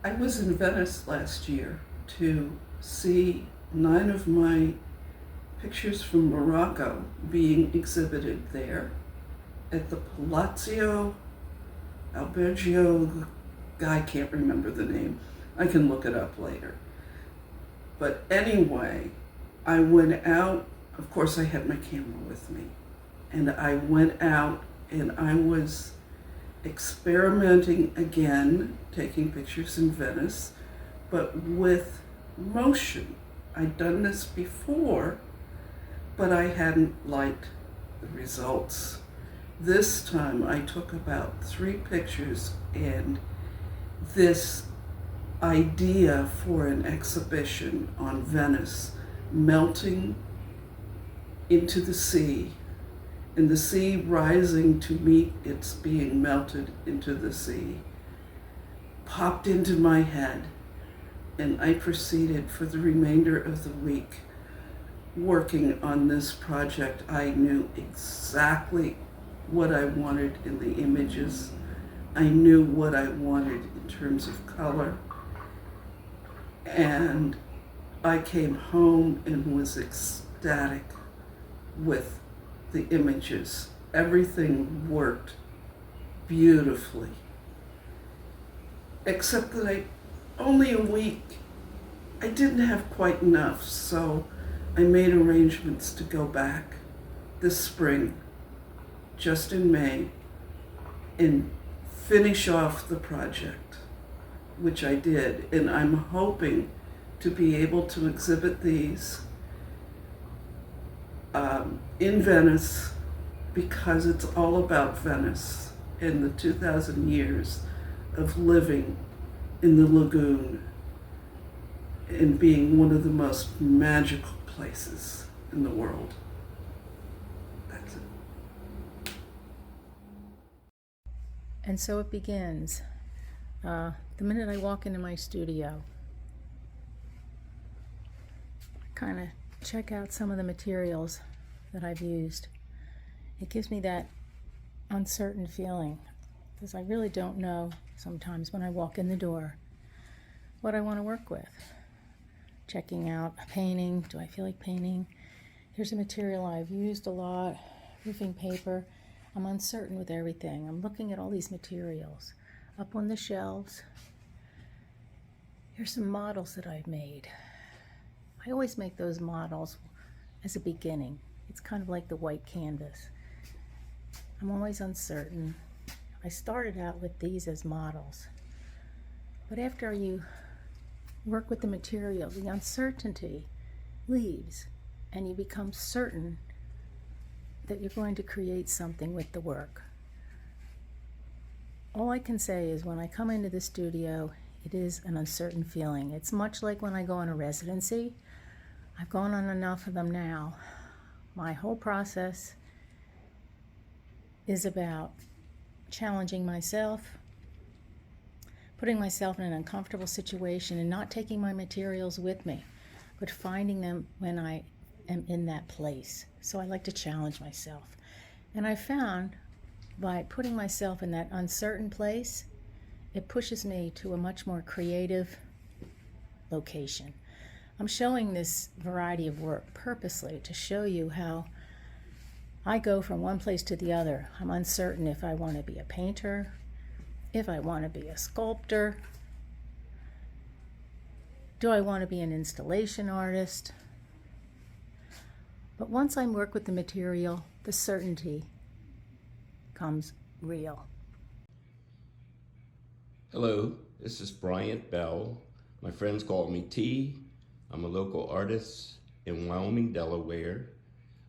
I was in Venice last year to see 9 of my pictures from Morocco being exhibited there at the Palazzo Albergio. I can't remember the name. I can look it up later. But anyway, I went out. Of course, I had my camera with me. And I went out and I was experimenting again, taking pictures in Venice, but with motion. I'd done this before, but I hadn't liked the results. This time I took about 3 pictures, and this idea for an exhibition on Venice melting into the sea, and the sea rising to meet its being melted into the sea, popped into my head, and I proceeded for the remainder of the week working on this project. I knew exactly what I wanted in the images. I knew what I wanted in terms of color. And I came home and was ecstatic with the images. Everything worked beautifully. Except that only a week, I didn't have quite enough, so I made arrangements to go back this spring, just in May, and finish off the project, which I did. And I'm hoping to be able to exhibit these in Venice, because it's all about Venice and the 2,000 years of living in the lagoon and being one of the most magical places in the world. That's it. And so it begins. The minute I walk into my studio, I kind of check out some of the materials that I've used. It gives me that uncertain feeling, because I really don't know sometimes when I walk in the door what I want to work with. Checking out a painting. Do I feel like painting? Here's a material I've used a lot, roofing paper. I'm uncertain with everything. I'm looking at all these materials up on the shelves. Here's some models that I've made. I always make those models as a beginning. It's kind of like the white canvas. I'm always uncertain. I started out with these as models. But after you work with the material, the uncertainty leaves, and you become certain that you're going to create something with the work. All I can say is when I come into the studio, it is an uncertain feeling. It's much like when I go on a residency. I've gone on enough of them now. My whole process is about challenging myself, putting myself in an uncomfortable situation and not taking my materials with me, but finding them when I am in that place. So I like to challenge myself. And I found by putting myself in that uncertain place, it pushes me to a much more creative location. I'm showing this variety of work purposely to show you how I go from one place to the other. I'm uncertain if I want to be a painter, if I want to be a sculptor, do I want to be an installation artist? But once I work with the material, the certainty comes real. Hello, this is Bryant Bell. My friends call me T. I'm a local artist in Wyoming, Delaware,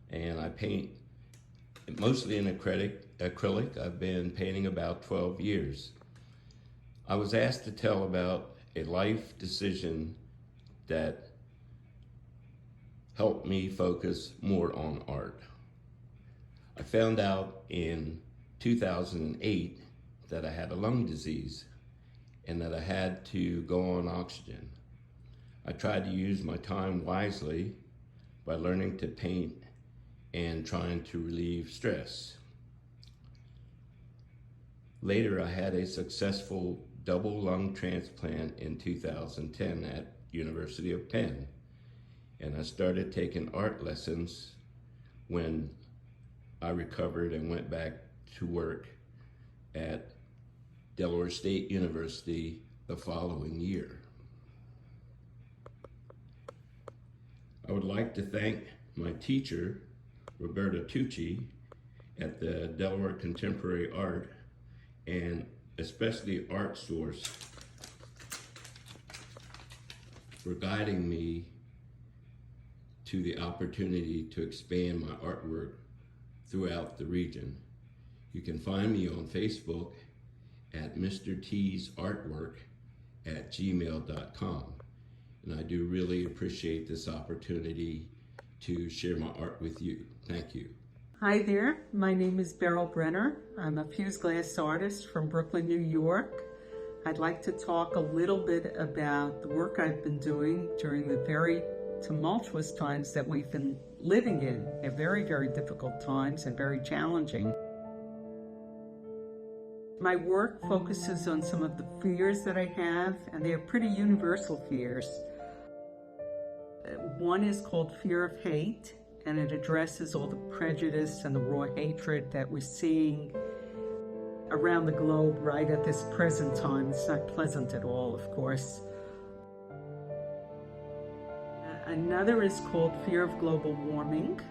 and I paint mostly in acrylic. I've been painting about 12 years. I was asked to tell about a life decision that helped me focus more on art. I found out in 2008 that I had a lung disease and that I had to go on oxygen. I tried to use my time wisely by learning to paint and trying to relieve stress. Later, I had a successful double lung transplant in 2010 at University of Penn. And I started taking art lessons when I recovered and went back to work at Delaware State University the following year. I would like to thank my teacher, Roberta Tucci, at the Delaware Contemporary Art, and especially ArtSource, for guiding me to the opportunity to expand my artwork throughout the region. You can find me on Facebook at Mr. T's Artwork at gmail.com. And I do really appreciate this opportunity to share my art with you. Thank you. Hi there, my name is Beryl Brenner. I'm a fused glass artist from Brooklyn, New York. I'd like to talk a little bit about the work I've been doing during the very tumultuous times that we've been living in. They're very, very difficult times and very challenging. My work focuses on some of the fears that I have, and they're pretty universal fears. One is called fear of hate, and it addresses all the prejudice and the raw hatred that we're seeing around the globe right at this present time. It's not pleasant at all, of course. Another is called fear of global warming.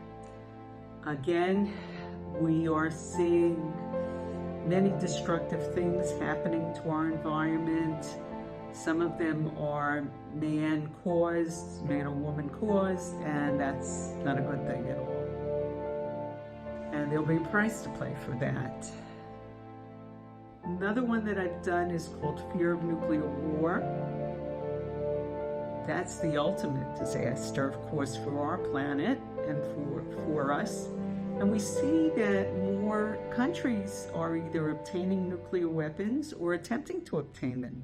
Again, we are seeing many destructive things happening to our environment. Some of them are man-caused, man or woman-caused, and that's not a good thing at all. And there'll be a price to pay for that. Another one that I've done is called fear of nuclear war. That's the ultimate disaster, of course, for our planet and for us. And we see that more countries are either obtaining nuclear weapons or attempting to obtain them.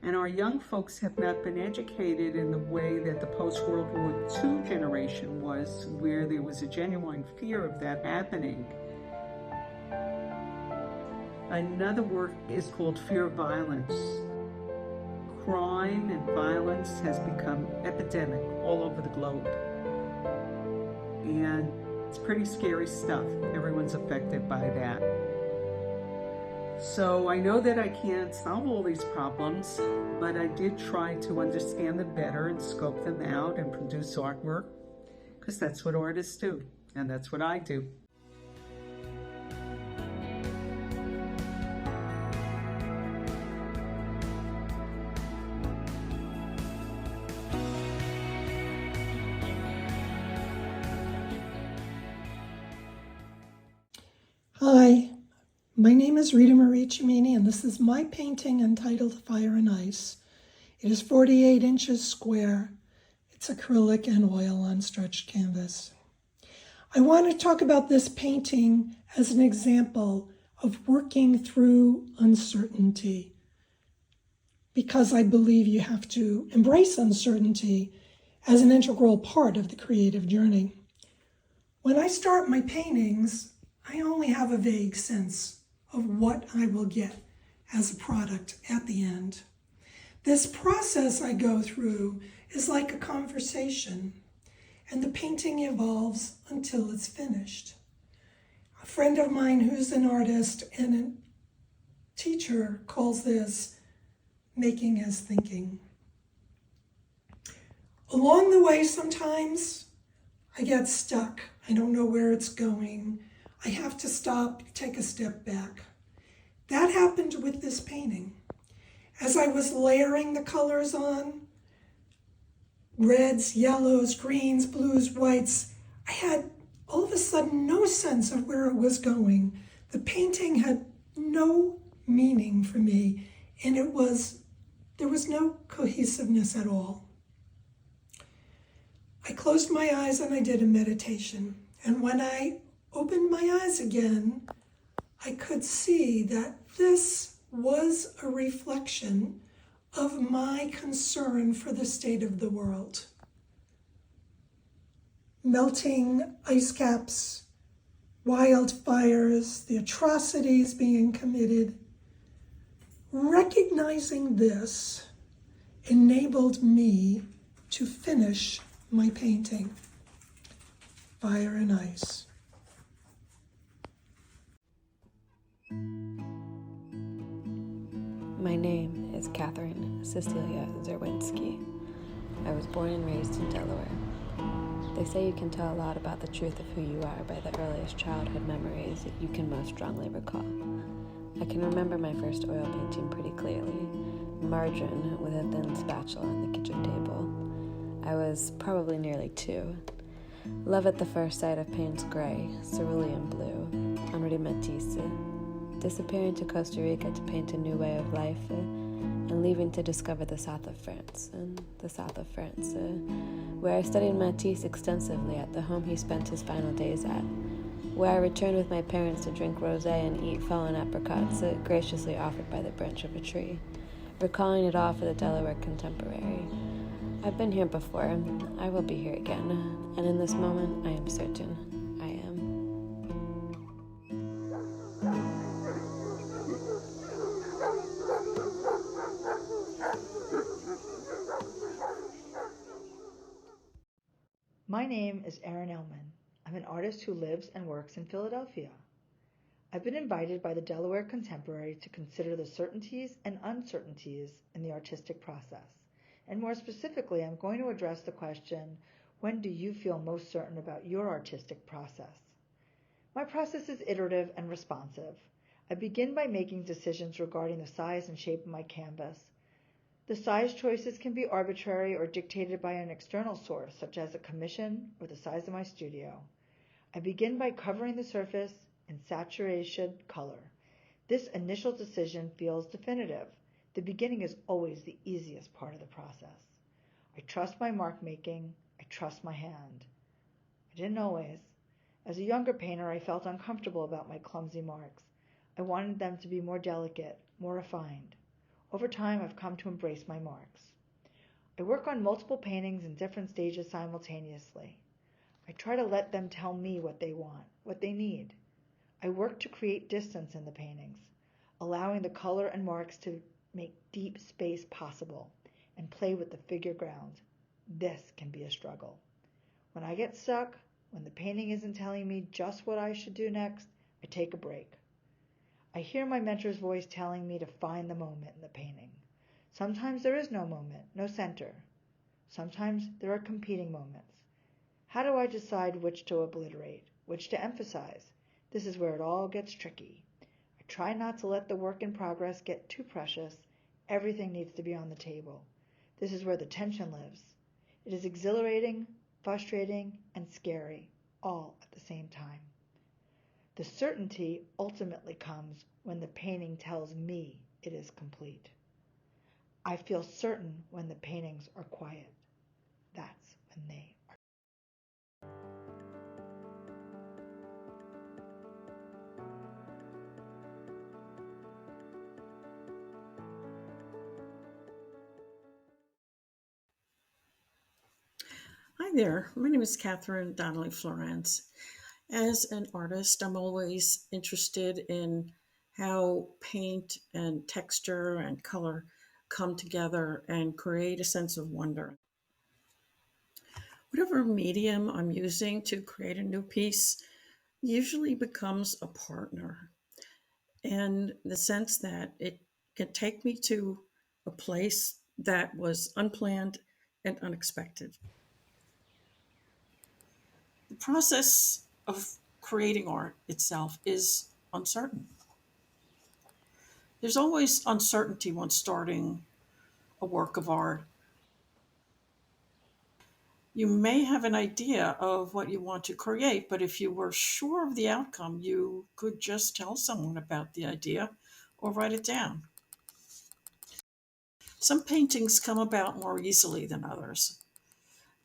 And our young folks have not been educated in the way that the post-World War II generation was, where there was a genuine fear of that happening. Another work is called fear of violence. Crime and violence has become epidemic all over the globe. And it's pretty scary stuff. Everyone's affected by that. So I know that I can't solve all these problems, but I did try to understand them better and scope them out and produce artwork, because that's what artists do, and that's what I do. Hi, my name is Rita Marie Cimini, and this is my painting entitled Fire and Ice. It is 48 inches square. It's acrylic and oil on stretched canvas. I want to talk about this painting as an example of working through uncertainty, because I believe you have to embrace uncertainty as an integral part of the creative journey. When I start my paintings, I only have a vague sense of what I will get as a product at the end. This process I go through is like a conversation, and the painting evolves until it's finished. A friend of mine who's an artist and a teacher calls this making as thinking. Along the way, sometimes I get stuck. I don't know where it's going. I have to stop, take a step back. That happened with this painting. As I was layering the colors on, reds, yellows, greens, blues, whites, I had all of a sudden no sense of where it was going. The painting had no meaning for me, and there was no cohesiveness at all. I closed my eyes and I did a meditation. And when I opened my eyes again, I could see that this was a reflection of my concern for the state of the world. Melting ice caps, wildfires, the atrocities being committed, Recognizing this enabled me to finish my painting, Fire and Ice. My name is Catherine Cecilia Zerwinski. I was born and raised in Delaware. They say you can tell a lot about the truth of who you are by the earliest childhood memories that you can most strongly recall. I can remember my first oil painting pretty clearly, margarine with a thin spatula on the kitchen table. I was probably nearly 2. Love at the first sight of Payne's gray, cerulean blue, Henri Matisse, disappearing to Costa Rica to paint a new way of life, and leaving to discover the south of France, where I studied Matisse extensively at the home he spent his final days at, where I returned with my parents to drink rosé and eat fallen apricots graciously offered by the branch of a tree, recalling it all for the Delaware Contemporary. I've been here before, I will be here again, and in this moment I am certain I am. My name is Erin Ellman. I'm an artist who lives and works in Philadelphia. I've been invited by the Delaware Contemporary to consider the certainties and uncertainties in the artistic process. And more specifically, I'm going to address the question, when do you feel most certain about your artistic process? My process is iterative and responsive. I begin by making decisions regarding the size and shape of my canvas. The size choices can be arbitrary or dictated by an external source, such as a commission or the size of my studio. I begin by covering the surface in saturation color. This initial decision feels definitive. The beginning is always the easiest part of the process. I trust my mark making. I trust my hand. I didn't always. As a younger painter, I felt uncomfortable about my clumsy marks. I wanted them to be more delicate, more refined. Over time, I've come to embrace my marks. I work on multiple paintings in different stages simultaneously. I try to let them tell me what they want, what they need. I work to create distance in the paintings, allowing the color and marks to make deep space possible and play with the figure ground. This can be a struggle. When I get stuck, when the painting isn't telling me just what I should do next, I take a break. I hear my mentor's voice telling me to find the moment in the painting. Sometimes there is no moment, no center. Sometimes there are competing moments. How do I decide which to obliterate, which to emphasize? This is where it all gets tricky. I try not to let the work in progress get too precious. Everything needs to be on the table. This is where the tension lives. It is exhilarating, frustrating, and scary, all at the same time. The certainty ultimately comes when the painting tells me it is complete. I feel certain when the paintings are quiet. That's when they are. Hi there, my name is Catherine Donnelly Florence. As an artist, I'm always interested in how paint and texture and color come together and create a sense of wonder. Whatever medium I'm using to create a new piece usually becomes a partner, in the sense that it can take me to a place that was unplanned and unexpected. The process of creating art itself is uncertain. There's always uncertainty when starting a work of art. You may have an idea of what you want to create, but if you were sure of the outcome, you could just tell someone about the idea or write it down. Some paintings come about more easily than others.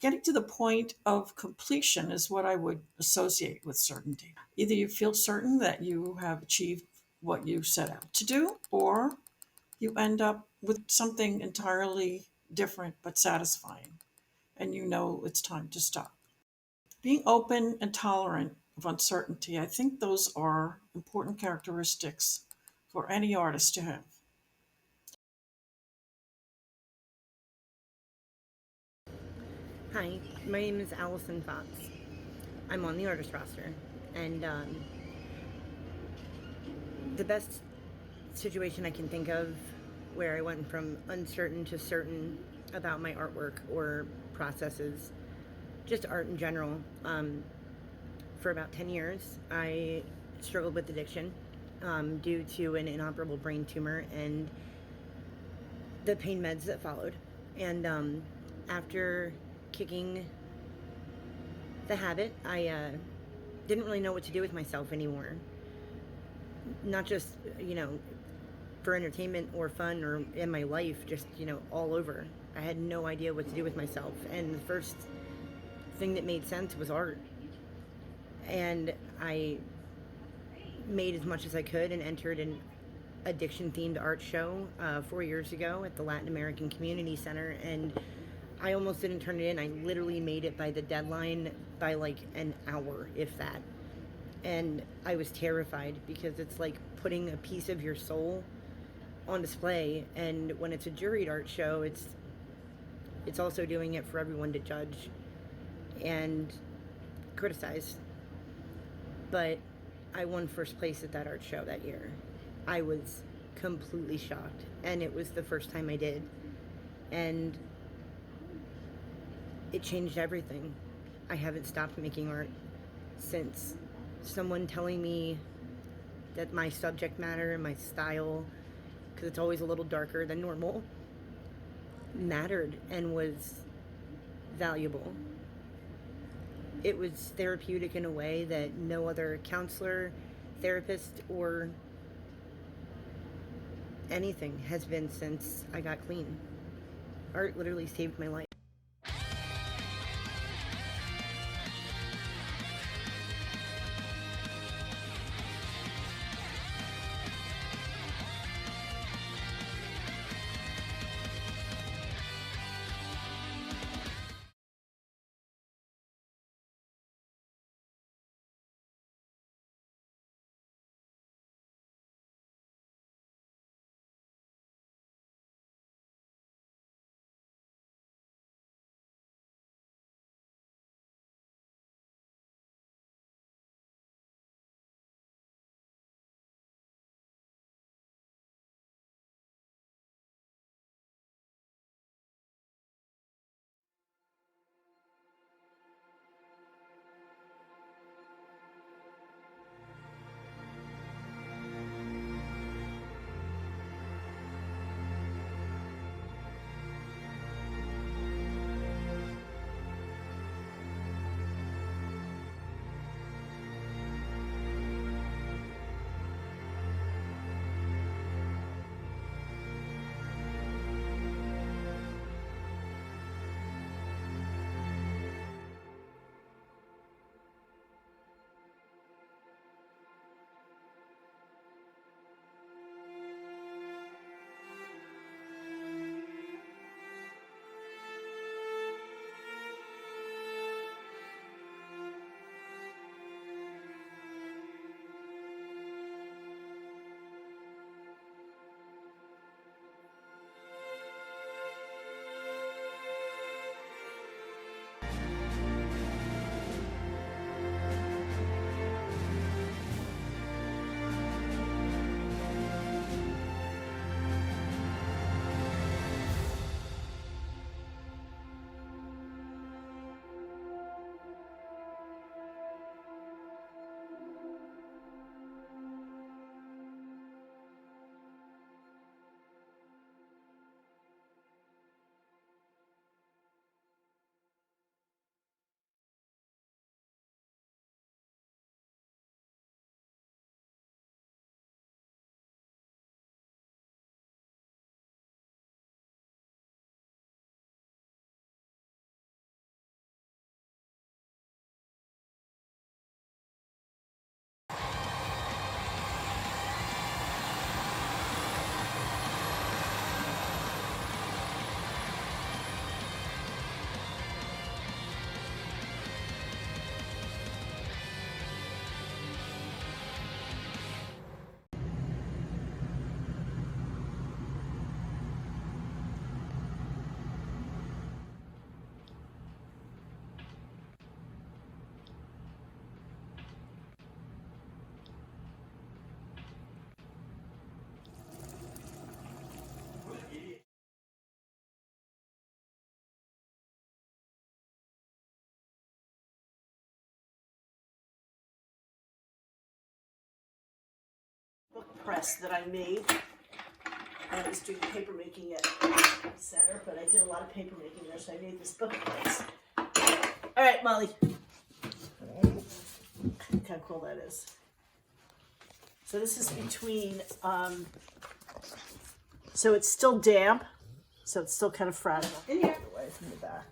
Getting to the point of completion is what I would associate with certainty. Either you feel certain that you have achieved what you set out to do, or you end up with something entirely different but satisfying, and you know it's time to stop. Being open and tolerant of uncertainty, I think those are important characteristics for any artist to have. Hi, my name is Allison Fox. I'm on the artist roster, and the best situation I can think of where I went from uncertain to certain about my artwork or processes, just art in general. For about 10 years, I struggled with addiction due to an inoperable brain tumor and the pain meds that followed. And after kicking the habit, I didn't really know what to do with myself anymore. Not just, for entertainment or fun or in my life, just, all over. I had no idea what to do with myself. And the first thing that made sense was art. And I made as much as I could and entered an addiction themed art show 4 years ago at the Latin American Community Center. And I almost didn't turn it in. I literally made it by the deadline by like an hour, if that. And I was terrified because it's like putting a piece of your soul on display. And when it's a juried art show, it's also doing it for everyone to judge and criticize. But I won first place at that art show that year. I was completely shocked, and it was the first time I did. And it changed everything. I haven't stopped making art since. Someone telling me that my subject matter and my style, because it's always a little darker than normal, mattered and was valuable. It was therapeutic in a way that no other counselor, therapist, or anything has been since I got clean. Art literally saved my life. press that I made. I was doing paper making at the center, but I did a lot of paper making there, so I made this bookcase. All right, Molly. Look how cool that is. So this is between, so it's still damp, so it's still kind of fragile. In here. Away from the back.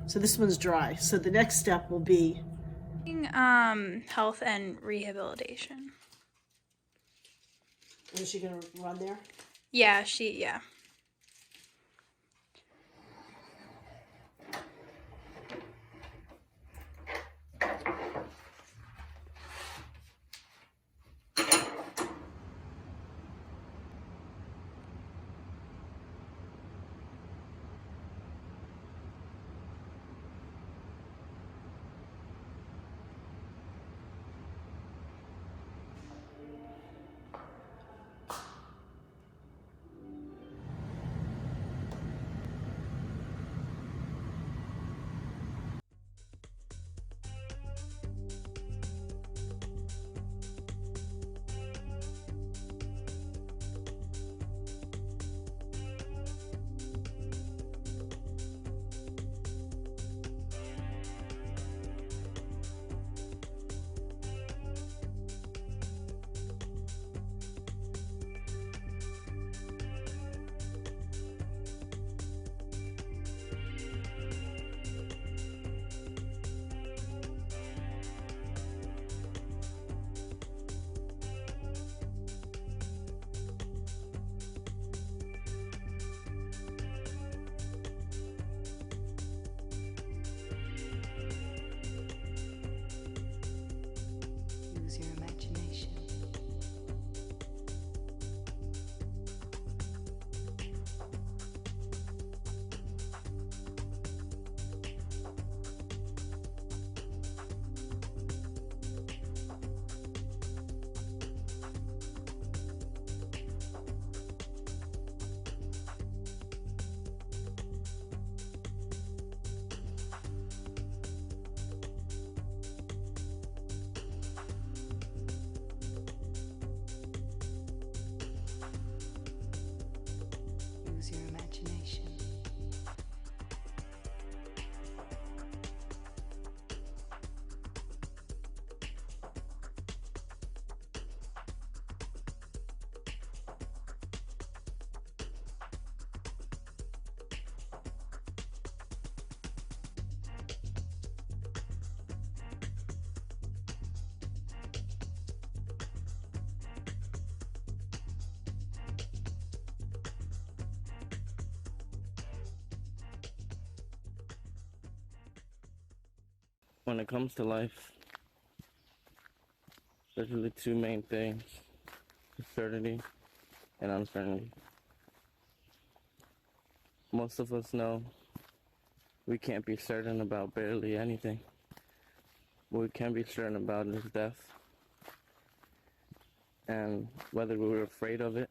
So this one's dry. So the next step will be health and rehabilitation. is she gonna run there? Yeah. Use your imagination. Use your imagination. When it comes to life, there's really two main things: certainty and uncertainty. Most of us know we can't be certain about barely anything. What we can be certain about is death, and whether we were afraid of it,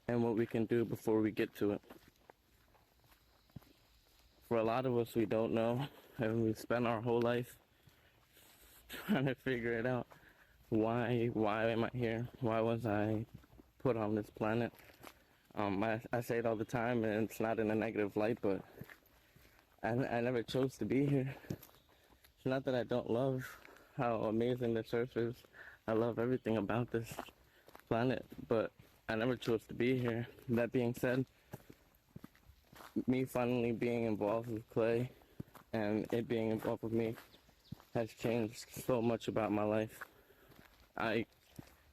and what we can do before we get to it. For a lot of us, we don't know, and we spend our whole life trying to figure it out. Why am I here? Why was I put on this planet? I say it all the time, and it's not in a negative light, but I never chose to be here. It's not that I don't love how amazing this earth is. I love everything about this planet, but I never chose to be here. That being said, me finally being involved with clay and it being involved with me has changed so much about my life. I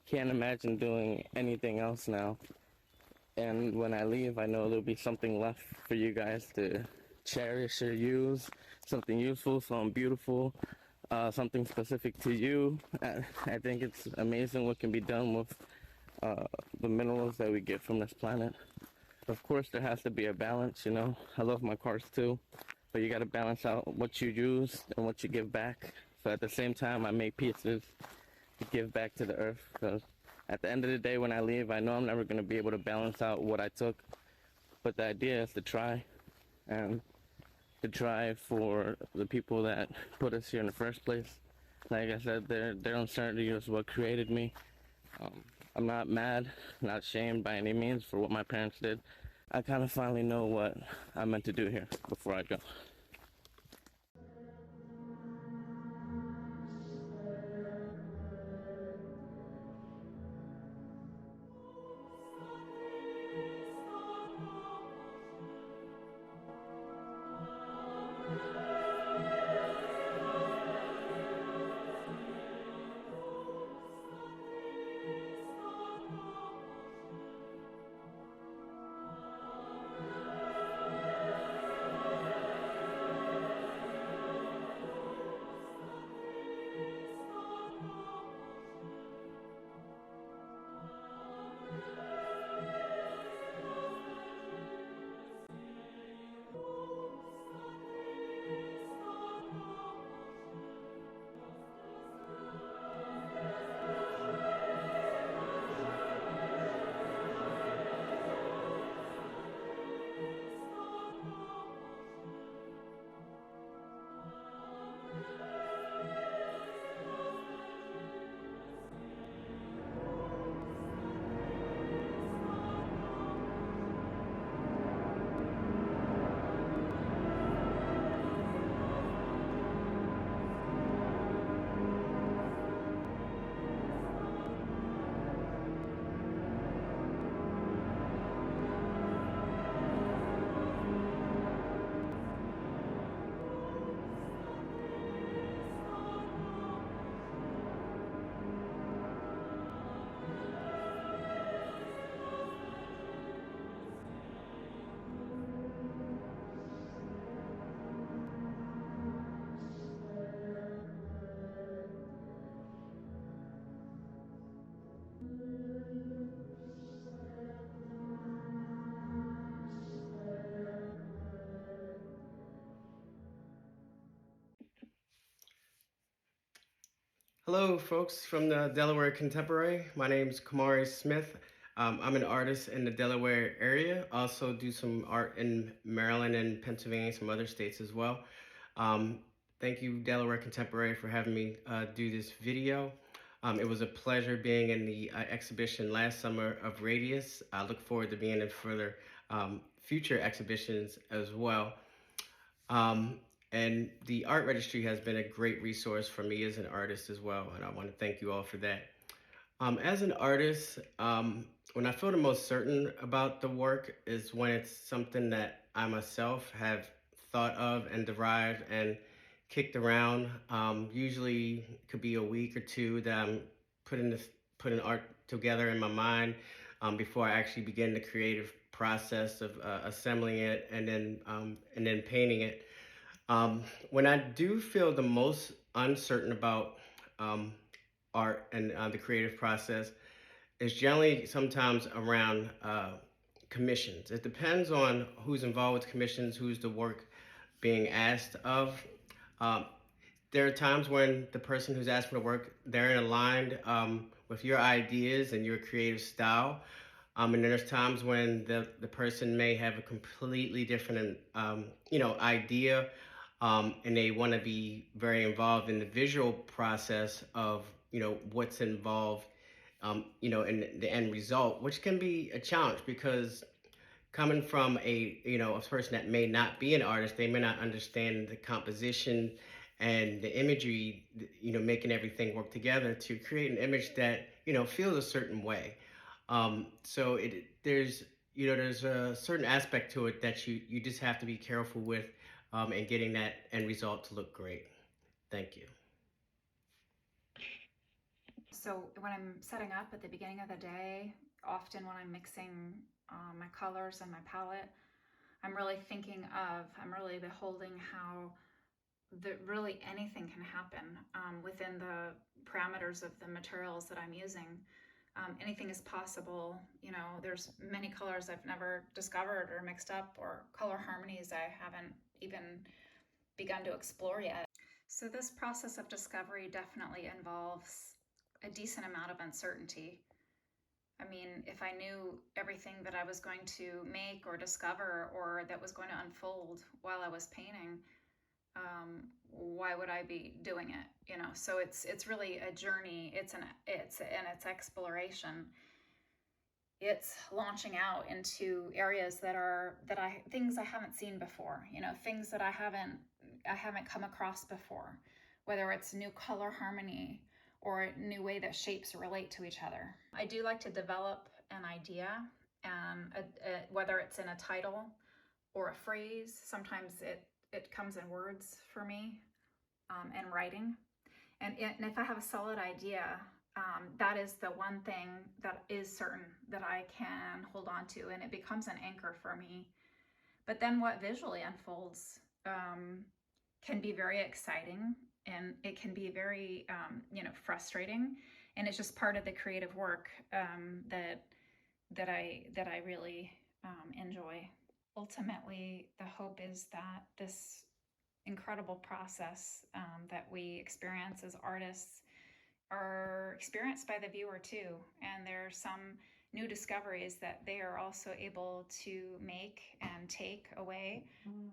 can't imagine doing anything else now. And when I leave, I know there'll be something left for you guys to cherish or use, something useful, something beautiful, something specific to you. I think it's amazing what can be done with the minerals that we get from this planet. Of course, there has to be a balance, you know. I love my cars too, but you got to balance out what you use and what you give back. So at the same time, I make pieces to give back to the earth, because at the end of the day, when I leave, I know I'm never going to be able to balance out what I took. But the idea is to try, and to try for the people that put us here in the first place, Like I said, their uncertainty is what created me. I'm not mad, not shamed by any means for what my parents did. I kind of finally know what I'm meant to do here before I go. Hello, folks from the Delaware Contemporary. My name is Kamari Smith. I'm an artist in the Delaware area. Also do some art in Maryland and Pennsylvania, some other states as well. Thank you, Delaware Contemporary, for having me do this video. It was a pleasure being in the exhibition last summer of Radius. I look forward to being in further future exhibitions as well. And the art registry has been a great resource for me as an artist as well, and I want to thank you all for that. As an artist, when I feel the most certain about the work is when it's something that I myself have thought of and derived and kicked around. Usually it could be a week or two that I'm putting art together in my mind before I actually begin the creative process of assembling it and then painting it. When I do feel the most uncertain about art and the creative process, it's generally sometimes around commissions. It depends on who's involved with commissions, who's the work being asked of. Um, there are times when the person who's asked for the work, they're aligned with your ideas and your creative style. And there's times when the person may have a completely different, idea, and they want to be very involved in the visual process of, what's involved, in the end result, which can be a challenge because coming from a person that may not be an artist, they may not understand the composition and the imagery, making everything work together to create an image that, feels a certain way. So there's a certain aspect to it that you just have to be careful with and getting that end result to look great. Thank you. So when I'm setting up at the beginning of the day, often when I'm mixing my colors and my palette, I'm really beholding how really anything can happen within the parameters of the materials that I'm using. Anything is possible. There's many colors I've never discovered or mixed up, or color harmonies I haven't even begun to explore yet. So this process of discovery definitely involves a decent amount of uncertainty. I mean, if I knew everything that I was going to make or discover or that was going to unfold while I was painting, why would I be doing it? You know, so it's really a journey. It's exploration. It's launching out into areas things I haven't seen before. You know, things that I haven't come across before. Whether it's new color harmony or a new way that shapes relate to each other. I do like to develop an idea, and whether it's in a title or a phrase. Sometimes it comes in words for me, and writing. And if I have a solid idea, that is the one thing that is certain that I can hold on to, and it becomes an anchor for me. But then what visually unfolds can be very exciting, and it can be very frustrating, and it's just part of the creative work that I really enjoy. Ultimately, the hope is that this incredible process that we experience as artists are experienced by the viewer too. And there are some new discoveries that they are also able to make and take away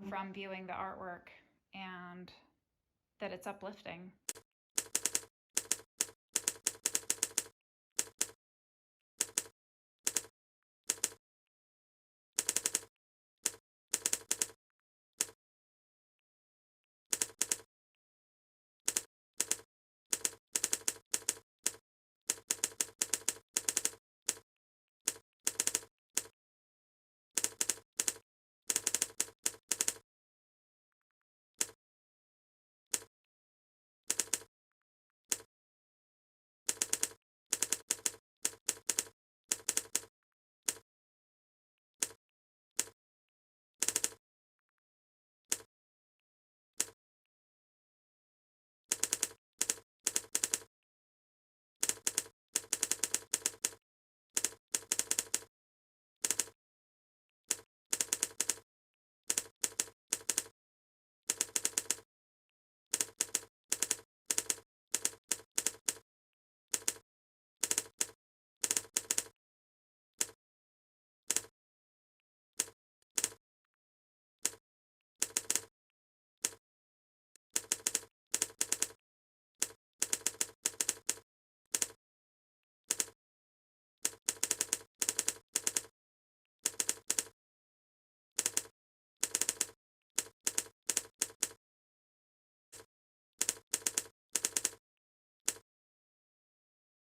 from viewing the artwork, and that it's uplifting.